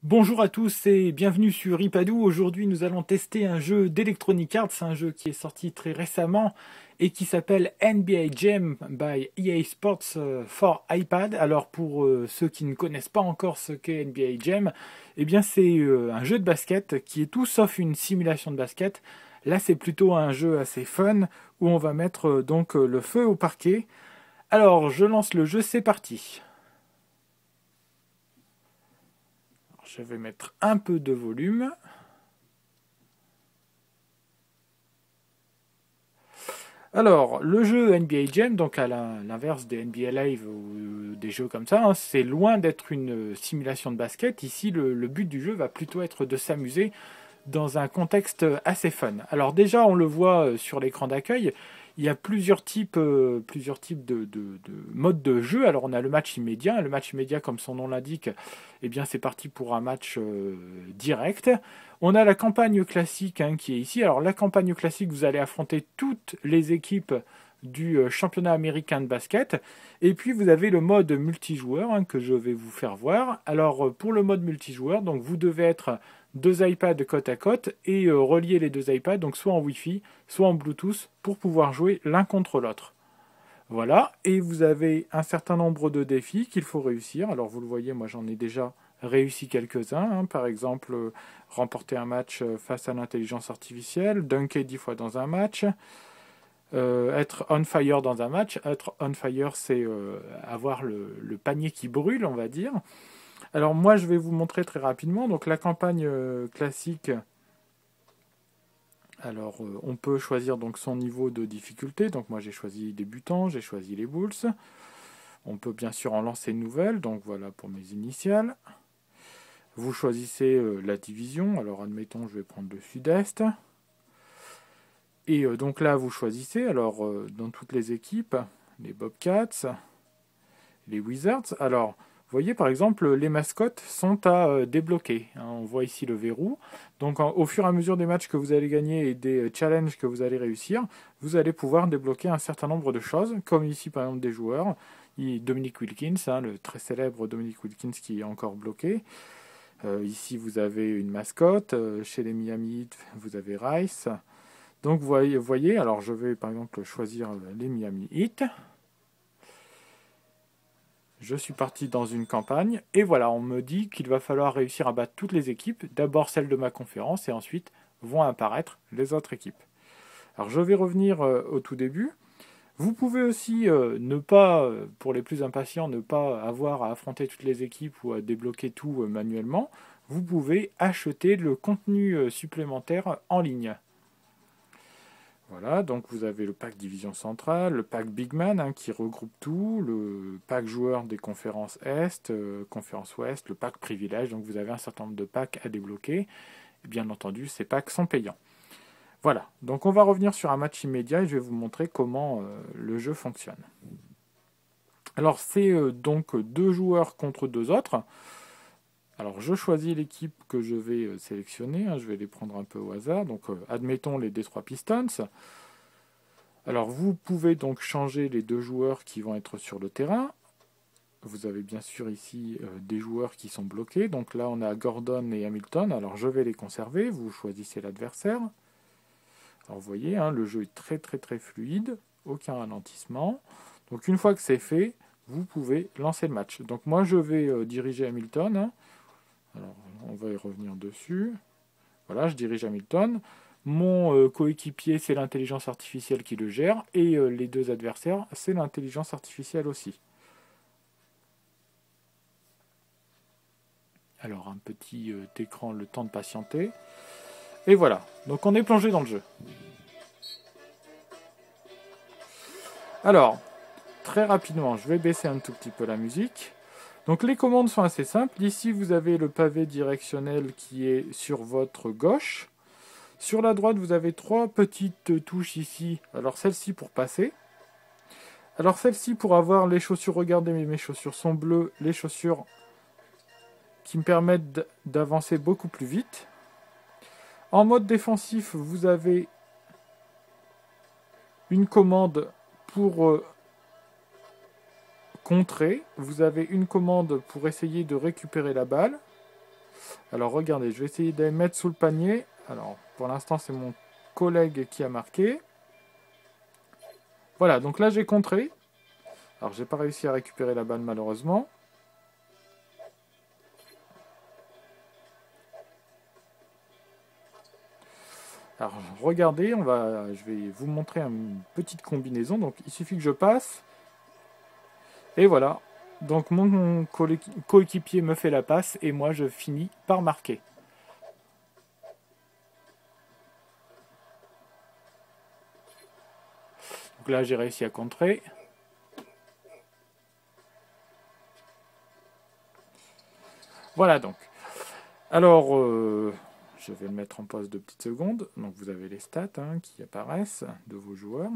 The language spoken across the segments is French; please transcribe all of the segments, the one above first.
Bonjour à tous et bienvenue sur Ipadou. Aujourd'hui, nous allons tester un jeu d'Electronic Arts, un jeu qui est sorti très récemment et qui s'appelle NBA Jam by EA Sports for iPad. Alors pour ceux qui ne connaissent pas encore ce qu'est NBA Jam, eh bien c'est un jeu de basket qui est tout sauf une simulation de basket. Là, c'est plutôt un jeu assez fun où on va mettre le feu au parquet. Alors, je lance le jeu, c'est parti. Je vais mettre un peu de volume. Alors, le jeu NBA Jam, donc à l'inverse des NBA Live ou des jeux comme ça, hein, c'est loin d'être une simulation de basket. Ici, le but du jeu va plutôt être de s'amuser dans un contexte assez fun. Alors déjà, on le voit sur l'écran d'accueil, il y a plusieurs types de modes de jeu. Alors on a le match immédiat. Le match immédiat, comme son nom l'indique, eh bien c'est parti pour un match direct. On a la campagne classique hein, qui est ici. Alors la campagne classique, vous allez affronter toutes les équipes du championnat américain de basket. Et puis vous avez le mode multijoueur hein, que je vais vous faire voir. Alors pour le mode multijoueur, donc vous devez être deux iPads côte à côte et relier les deux iPads, donc soit en Wi-Fi, soit en Bluetooth, pour pouvoir jouer l'un contre l'autre. Voilà, et vous avez un certain nombre de défis qu'il faut réussir. Alors vous le voyez, moi j'en ai déjà réussi quelques-uns. Hein. Par exemple, remporter un match face à l'intelligence artificielle, dunker 10 fois dans un match, être on fire dans un match. Être on fire, c'est avoir le panier qui brûle, on va dire. Alors moi, je vais vous montrer très rapidement. Donc la campagne classique. Alors on peut choisir donc son niveau de difficulté. Donc moi j'ai choisi débutant, j'ai choisi les Bulls. On peut bien sûr en lancer une nouvelle. Donc voilà pour mes initiales. Vous choisissez la division. Alors admettons je vais prendre le Sud-Est. Et donc là vous choisissez. Alors dans toutes les équipes, les Bobcats, les Wizards. Alors vous voyez par exemple les mascottes sont à débloquer. Hein. On voit ici le verrou. Donc au fur et à mesure des matchs que vous allez gagner et des challenges que vous allez réussir, vous allez pouvoir débloquer un certain nombre de choses, comme ici par exemple des joueurs. Dominic Wilkins, hein, le très célèbre Dominic Wilkins qui est encore bloqué. Ici vous avez une mascotte. Chez les Miami Heat, vous avez Rice. Donc vous voyez, alors je vais par exemple choisir les Miami Heat. Je suis parti dans une campagne et voilà, on me dit qu'il va falloir réussir à battre toutes les équipes, d'abord celles de ma conférence et ensuite vont apparaître les autres équipes. Alors je vais revenir au tout début. Vous pouvez aussi ne pas, pour les plus impatients, ne pas avoir à affronter toutes les équipes ou à débloquer tout manuellement. Vous pouvez acheter le contenu supplémentaire en ligne. Voilà, donc vous avez le pack Division Centrale, le pack Big Man hein, qui regroupe tout, le pack joueurs des conférences Est, conférence Ouest, le pack Privilège, donc vous avez un certain nombre de packs à débloquer. Et bien entendu, ces packs sont payants. Voilà, donc on va revenir sur un match immédiat et je vais vous montrer comment le jeu fonctionne. Alors c'est donc deux joueurs contre deux autres. Alors je choisis l'équipe que je vais sélectionner, hein, je vais les prendre un peu au hasard. Donc admettons les Detroit Pistons. Alors vous pouvez donc changer les deux joueurs qui vont être sur le terrain. Vous avez bien sûr ici des joueurs qui sont bloqués. Donc là on a Gordon et Hamilton. Alors je vais les conserver. Vous choisissez l'adversaire. Alors vous voyez, hein, le jeu est très très très fluide. Aucun ralentissement. Donc une fois que c'est fait, vous pouvez lancer le match. Donc moi je vais diriger Hamilton. Hein. Alors on va y revenir dessus. Voilà, je dirige Hamilton. Mon coéquipier, c'est l'intelligence artificielle qui le gère. Et les deux adversaires, c'est l'intelligence artificielle aussi. Alors, un petit écran, le temps de patienter. Et voilà. Donc, on est plongé dans le jeu. Alors, très rapidement, je vais baisser un tout petit peu la musique. Donc, les commandes sont assez simples. Ici, vous avez le pavé directionnel qui est sur votre gauche. Sur la droite, vous avez trois petites touches ici. Alors, celle-ci pour passer. Alors celle-ci pour avoir les chaussures, regardez mes chaussures sont bleues, les chaussures qui me permettent d'avancer beaucoup plus vite. En mode défensif, vous avez une commande pour contrer, vous avez une commande pour essayer de récupérer la balle. Alors regardez, je vais essayer de les mettre sous le panier. Alors pour l'instant c'est mon collègue qui a marqué. Voilà, donc là j'ai contré. Alors j'ai pas réussi à récupérer la balle malheureusement. Alors regardez, je vais vous montrer une petite combinaison. Donc il suffit que je passe. Et voilà. Donc mon coéquipier me fait la passe et moi je finis par marquer. Donc là j'ai réussi à contrer. Voilà donc. Alors je vais le mettre en pause 2 petites secondes. Donc vous avez les stats qui apparaissent de vos joueurs.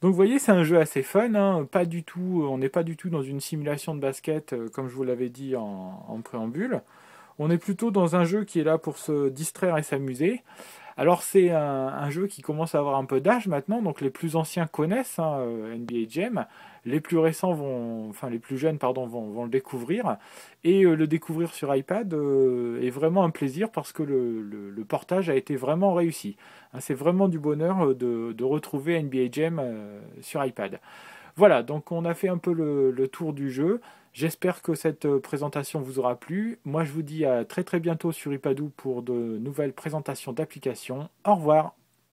Donc vous voyez, c'est un jeu assez fun, pas du tout, on n'est pas du tout dans une simulation de basket comme je vous l'avais dit en préambule. On est plutôt dans un jeu qui est là pour se distraire et s'amuser. Alors c'est un jeu qui commence à avoir un peu d'âge maintenant, donc les plus anciens connaissent NBA Jam, les plus récents enfin les plus jeunes pardon vont le découvrir et le découvrir sur iPad est vraiment un plaisir parce que le portage a été vraiment réussi. C'est vraiment du bonheur de retrouver NBA Jam sur iPad. Voilà, donc on a fait un peu le tour du jeu. J'espère que cette présentation vous aura plu. Moi, je vous dis à très très bientôt sur Ipadou pour de nouvelles présentations d'applications. Au revoir.